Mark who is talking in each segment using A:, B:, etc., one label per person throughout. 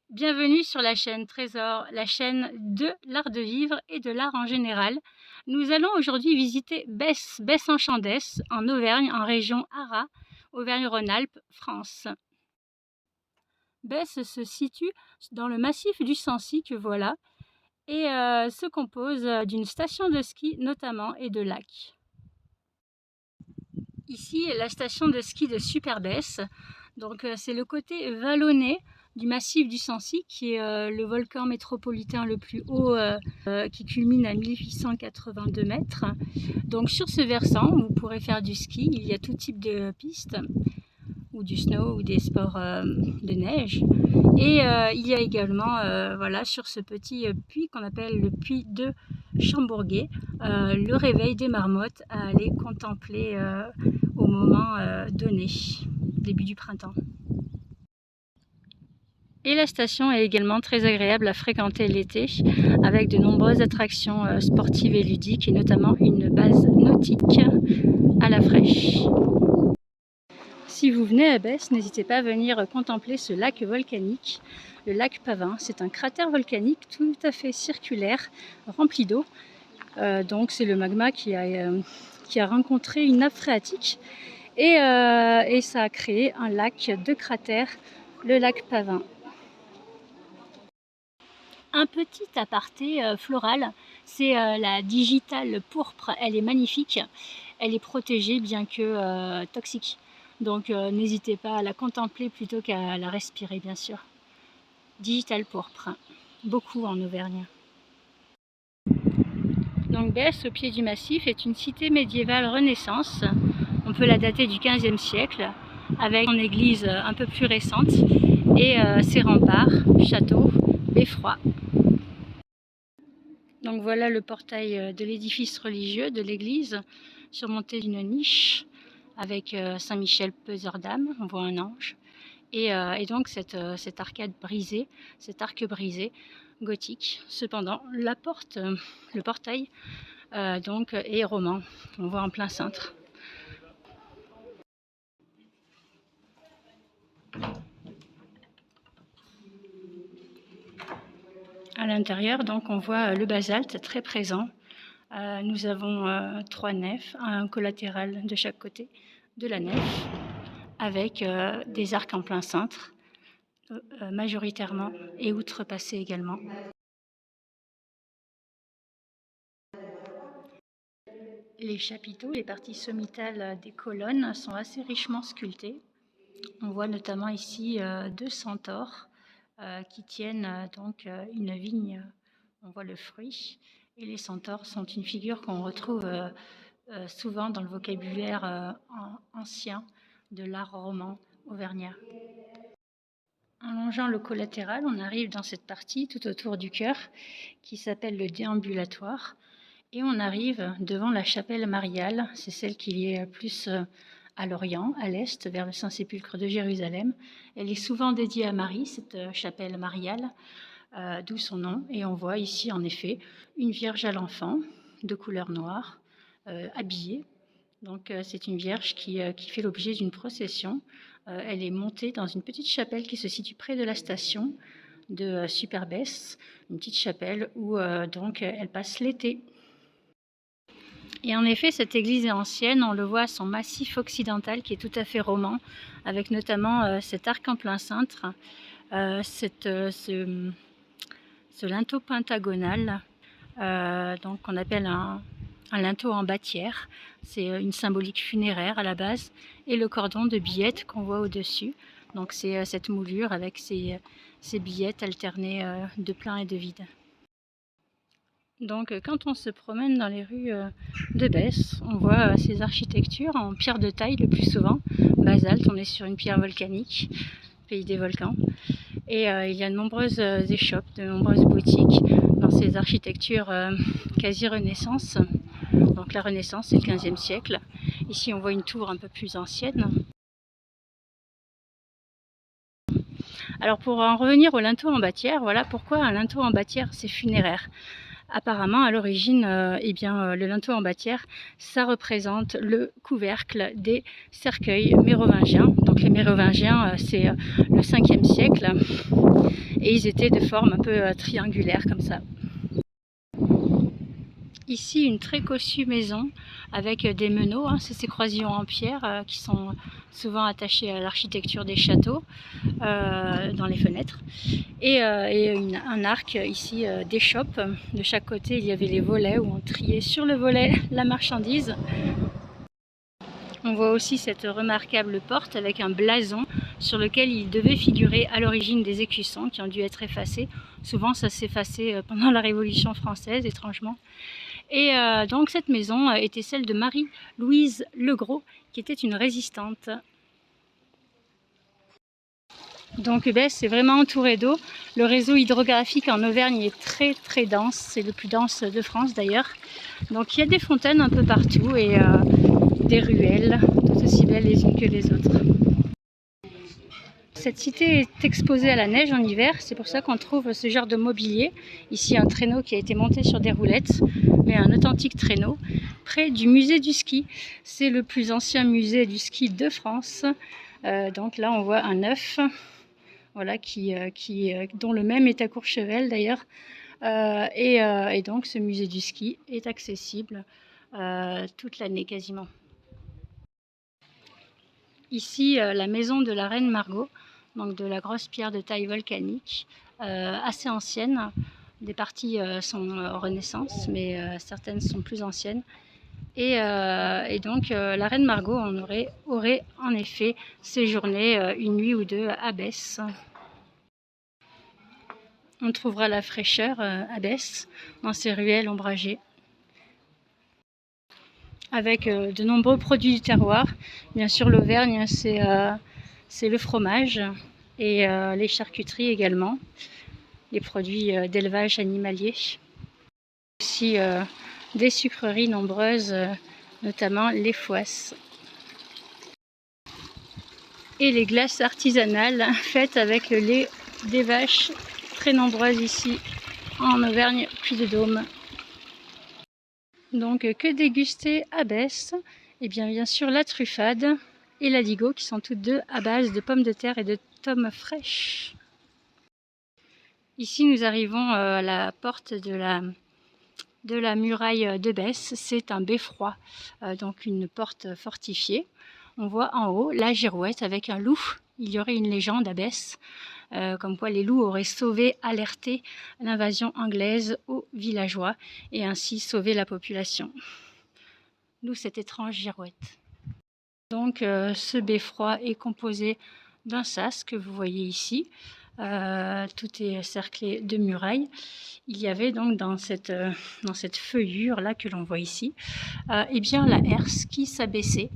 A: Bienvenue sur la chaîne Trésor, la chaîne de l'art de vivre et de l'art en général. Nous allons aujourd'hui visiter Besse-en-Chandès, en Auvergne, en région Arras, Auvergne-Rhône-Alpes, France. Besse se situe dans le massif du Sancy que voilà et se compose d'une station de ski notamment et de lacs. Ici est la station de ski de Super-Besse. Donc c'est le côté vallonné du massif du Sancy qui est le volcan métropolitain le plus haut qui culmine à 1882 mètres. Donc sur ce versant vous pourrez faire du ski, il y a tout type de pistes ou du snow ou des sports de neige. Et il y a également voilà, sur ce petit puits qu'on appelle le puits de Chambourguet, le réveil des marmottes à aller contempler au moment donné, début du printemps. Et la station est également très agréable à fréquenter l'été, avec de nombreuses attractions sportives et ludiques, et notamment une base nautique à la fraîche. Si vous venez à Besse, n'hésitez pas à venir contempler ce lac volcanique, le lac Pavin. C'est un cratère volcanique tout à fait circulaire, rempli d'eau. Donc c'est le magma qui a rencontré une nappe phréatique et ça a créé un lac de cratère, le lac Pavin. Un petit aparté floral, c'est la digitale pourpre. Elle est magnifique, elle est protégée bien que toxique. Donc n'hésitez pas à la contempler plutôt qu'à la respirer, bien sûr. Digitale pourpre, beaucoup en Auvergne. Donc Besse, au pied du massif, est une cité médiévale Renaissance. On peut la dater du XVe siècle, avec son église un peu plus récente et ses remparts, châteaux, beffrois. Donc voilà le portail de l'édifice religieux de l'église, surmonté d'une niche avec Saint-Michel peseur d'âme, on voit un ange. Et donc cette arcade brisée, cet arc brisé gothique. Cependant, la porte, le portail donc est roman, on voit en plein cintre. À l'intérieur, donc, on voit le basalte très présent. Nous avons 3 nefs, un collatéral de chaque côté de la nef, avec des arcs en plein cintre, majoritairement, et outrepassés également. Les chapiteaux, les parties sommitales des colonnes sont assez richement sculptées. On voit notamment ici 2 centaures qui tiennent donc une vigne. On voit le fruit. Et les centaures sont une figure qu'on retrouve souvent dans le vocabulaire ancien de l'art roman auvergnat. En longeant le collatéral, on arrive dans cette partie tout autour du chœur qui s'appelle le déambulatoire. Et on arrive devant la chapelle mariale, c'est celle qui est plus à l'orient, à l'est, vers le Saint-Sépulcre de Jérusalem. Elle est souvent dédiée à Marie, cette chapelle mariale, d'où son nom. Et on voit ici en effet une Vierge à l'enfant, de couleur noire, habillée. Donc c'est une Vierge qui fait l'objet d'une procession. Elle est montée dans une petite chapelle qui se situe près de la station de Super-Besse, une petite chapelle où donc elle passe l'été. Et en effet, cette église est ancienne, on le voit à son massif occidental qui est tout à fait roman, avec notamment cet arc en plein cintre, ce linteau pentagonal, donc qu'on appelle un linteau en bâtière. C'est une symbolique funéraire à la base, et le cordon de billettes qu'on voit au-dessus. Donc c'est cette moulure avec ces billettes alternées de plein et de vide. Donc quand on se promène dans les rues de Besse, on voit ces architectures en pierre de taille le plus souvent, basalte, on est sur une pierre volcanique, pays des volcans. Et il y a de nombreuses échoppes, de nombreuses boutiques dans ces architectures quasi Renaissance. Donc la Renaissance, c'est le XVe siècle. Ici on voit une tour un peu plus ancienne. Alors pour en revenir au linteau en bâtière, voilà pourquoi un linteau en bâtière c'est funéraire. Apparemment, à l'origine, le linteau en bâtière, ça représente le couvercle des cercueils mérovingiens. Donc les mérovingiens, c'est le 5e siècle. et ils étaient de forme un peu triangulaire comme ça. Ici, une très cossue maison avec des meneaux, hein, c'est ces croisillons en pierre qui sont souvent attachés à l'architecture des châteaux dans les fenêtres. Et un arc ici d'échoppe. De chaque côté, il y avait les volets où on triait sur le volet la marchandise. On voit aussi cette remarquable porte avec un blason sur lequel il devait figurer à l'origine des écussons qui ont dû être effacés. Souvent, ça s'est effacé pendant la Révolution française, étrangement. Et donc cette maison était celle de Marie-Louise Legros, qui était une résistante. Donc Besse c'est vraiment entouré d'eau. Le réseau hydrographique en Auvergne est très très dense, c'est le plus dense de France d'ailleurs. Donc il y a des fontaines un peu partout et des ruelles, toutes aussi belles les unes que les autres. Cette cité est exposée à la neige en hiver, c'est pour ça qu'on trouve ce genre de mobilier. Ici un traîneau qui a été monté sur des roulettes, mais un authentique traîneau, près du musée du ski. C'est le plus ancien musée du ski de France. Donc là on voit un œuf, voilà, dont le même est à Courchevel d'ailleurs. Et donc ce musée du ski est accessible toute l'année quasiment. Ici la maison de la reine Margot, donc de la grosse pierre de taille volcanique, assez ancienne. Des parties sont Renaissance, mais certaines sont plus anciennes. Et donc la reine Margot aurait en effet séjourné une nuit ou deux à Besse. On trouvera la fraîcheur à Besse, dans ces ruelles ombragées, avec de nombreux produits du terroir. Bien sûr, l'Auvergne, c'est le fromage et les charcuteries également, les produits d'élevage animalier. Aussi des sucreries nombreuses, notamment les Fouasses. Et les glaces artisanales faites avec le lait des vaches, très nombreuses ici en Auvergne, Puy-de-Dôme. Donc que déguster à Besse? Et bien sûr la truffade et l'aligot qui sont toutes deux à base de pommes de terre et de tomes fraîches. Ici nous arrivons à la porte de la muraille de Besse. C'est un beffroi, donc une porte fortifiée. On voit en haut la girouette avec un loup. Il y aurait une légende à Besse, comme quoi les loups auraient alerté l'invasion anglaise aux villageois et ainsi sauvé la population. D'où cette étrange girouette. Donc ce beffroi est composé d'un sas que vous voyez ici. Tout est cerclé de murailles. Il y avait donc dans cette feuillure là que l'on voit ici, eh bien la herse qui s'abaissait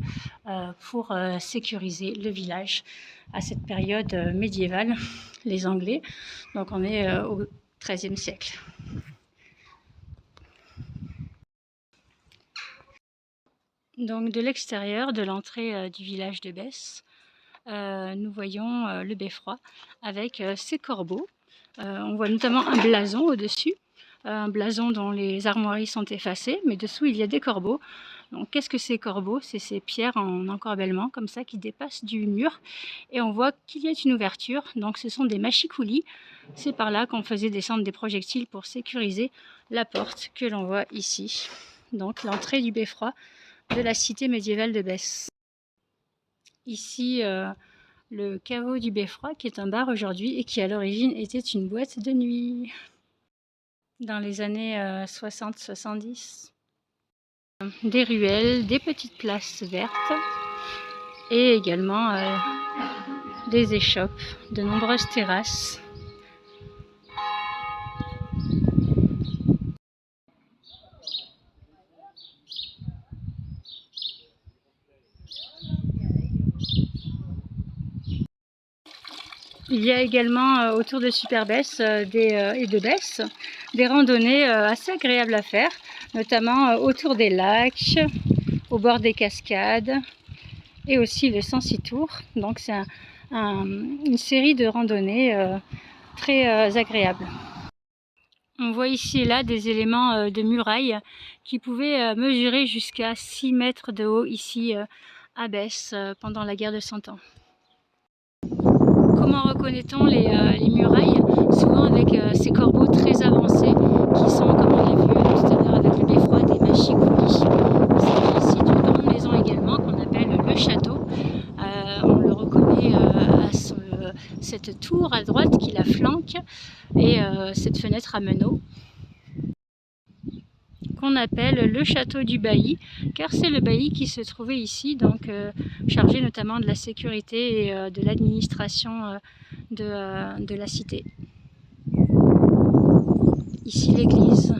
A: pour sécuriser le village à cette période médiévale, les Anglais. Donc on est au XIIIe siècle. Donc de l'extérieur, de l'entrée du village de Besse, nous voyons le beffroi avec ses corbeaux. On voit notamment un blason au-dessus, un blason dont les armoiries sont effacées, mais dessous il y a des corbeaux. Donc qu'est-ce que ces corbeaux? C'est ces pierres en encorbellement comme ça qui dépassent du mur, et on voit qu'il y a une ouverture, donc ce sont des machicoulis. C'est par là qu'on faisait descendre des projectiles pour sécuriser la porte que l'on voit ici. Donc l'entrée du beffroi de la cité médiévale de Besse. Ici, le caveau du beffroi, qui est un bar aujourd'hui et qui à l'origine était une boîte de nuit. Dans les années 60-70. Des ruelles, des petites places vertes et également des échoppes, de nombreuses terrasses. Il y a également autour de Super-Besse et de Besse des randonnées assez agréables à faire, notamment autour des lacs, au bord des cascades et aussi le Sancy-Tour. Donc c'est une série de randonnées très agréables. On voit ici et là des éléments de muraille qui pouvaient mesurer jusqu'à 6 mètres de haut ici à Besse pendant la guerre de 100 ans. Comment reconnaît-on les murailles? souvent avec ces corbeaux très avancés qui sont, comme on l'a vu tout à l'heure avec le beffroi, des mâchicoulis. Il s'agit ici d'une grande maison également qu'on appelle le château. On le reconnaît à cette tour à droite qui la flanque et cette fenêtre à meneaux qu'on appelle le château du bailli, car c'est le bailli qui se trouvait ici, donc chargé notamment de la sécurité et de l'administration de la cité. Ici l'église.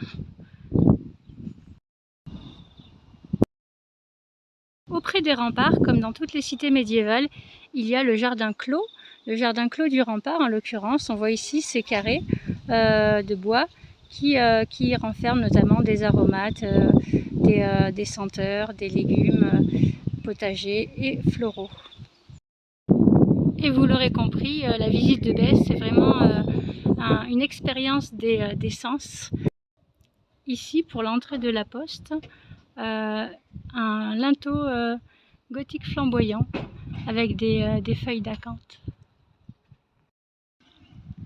A: Auprès des remparts, comme dans toutes les cités médiévales, il y a le jardin clos. Le jardin clos du rempart, en l'occurrence, on voit ici ces carrés de bois qui renferment notamment des aromates, des senteurs, des légumes potagers et floraux. Et vous l'aurez compris, la visite de Besse, c'est vraiment une expérience des sens. Ici, pour l'entrée de la poste, un linteau gothique flamboyant avec des feuilles d'acanthe.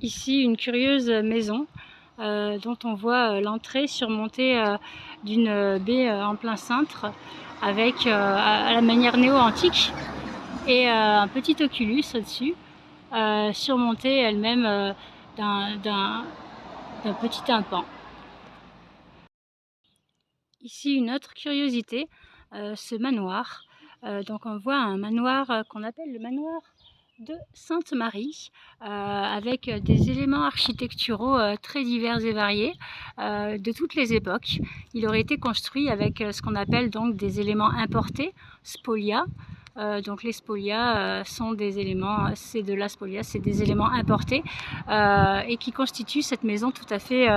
A: Ici, une curieuse maison dont on voit l'entrée surmontée d'une baie en plein cintre avec à la manière néo-antique et un petit oculus au-dessus, surmontée elle-même d'un petit tympan. Ici, une autre curiosité, ce manoir. Donc on voit un manoir qu'on appelle le manoir de Sainte-Marie, avec des éléments architecturaux très divers et variés de toutes les époques. Il aurait été construit avec ce qu'on appelle donc des éléments importés, spolia. Donc les spolias sont des éléments, c'est de la spolia, c'est des éléments importés et qui constituent cette maison tout à fait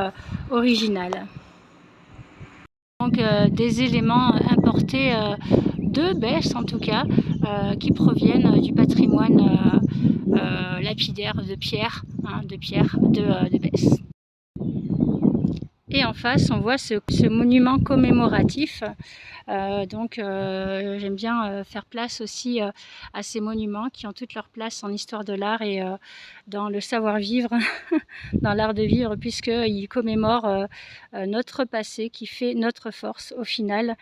A: originale. Donc des éléments importés de Besse en tout cas, qui proviennent du patrimoine lapidaire de pierre, de Besse. Et en face, on voit ce monument commémoratif. J'aime bien faire place aussi à ces monuments qui ont toute leur place en histoire de l'art et dans le savoir-vivre, dans l'art de vivre, puisqu'ils commémorent notre passé qui fait notre force au final,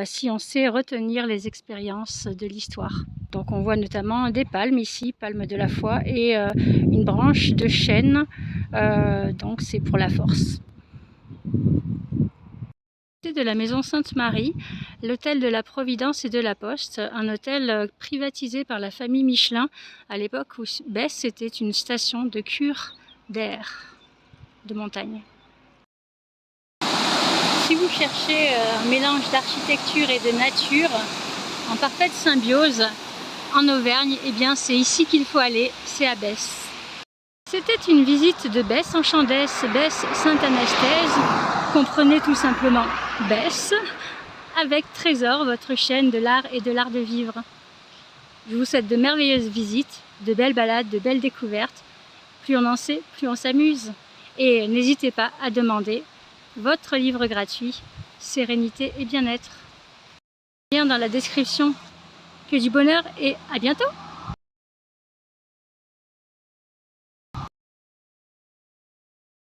A: si on sait retenir les expériences de l'histoire. Donc on voit notamment des palmes ici, palme de la foi, et une branche de chêne, donc c'est pour la force. De la maison Sainte-Marie, l'hôtel de la Providence et de la Poste, un hôtel privatisé par la famille Michelin à l'époque où Besse était une station de cure d'air de montagne. Si vous cherchez un mélange d'architecture et de nature en parfaite symbiose en Auvergne, eh bien c'est ici qu'il faut aller, c'est à Besse. C'était une visite de Besse en Chandesse, Besse Sainte-Anastaise. Comprenez tout simplement Besse avec Trésor, votre chaîne de l'art et de l'art de vivre. Je vous souhaite de merveilleuses visites, de belles balades, de belles découvertes. Plus on en sait, plus on s'amuse. Et n'hésitez pas à demander votre livre gratuit Sérénité et bien-être. Lien dans la description. Que du bonheur et à bientôt!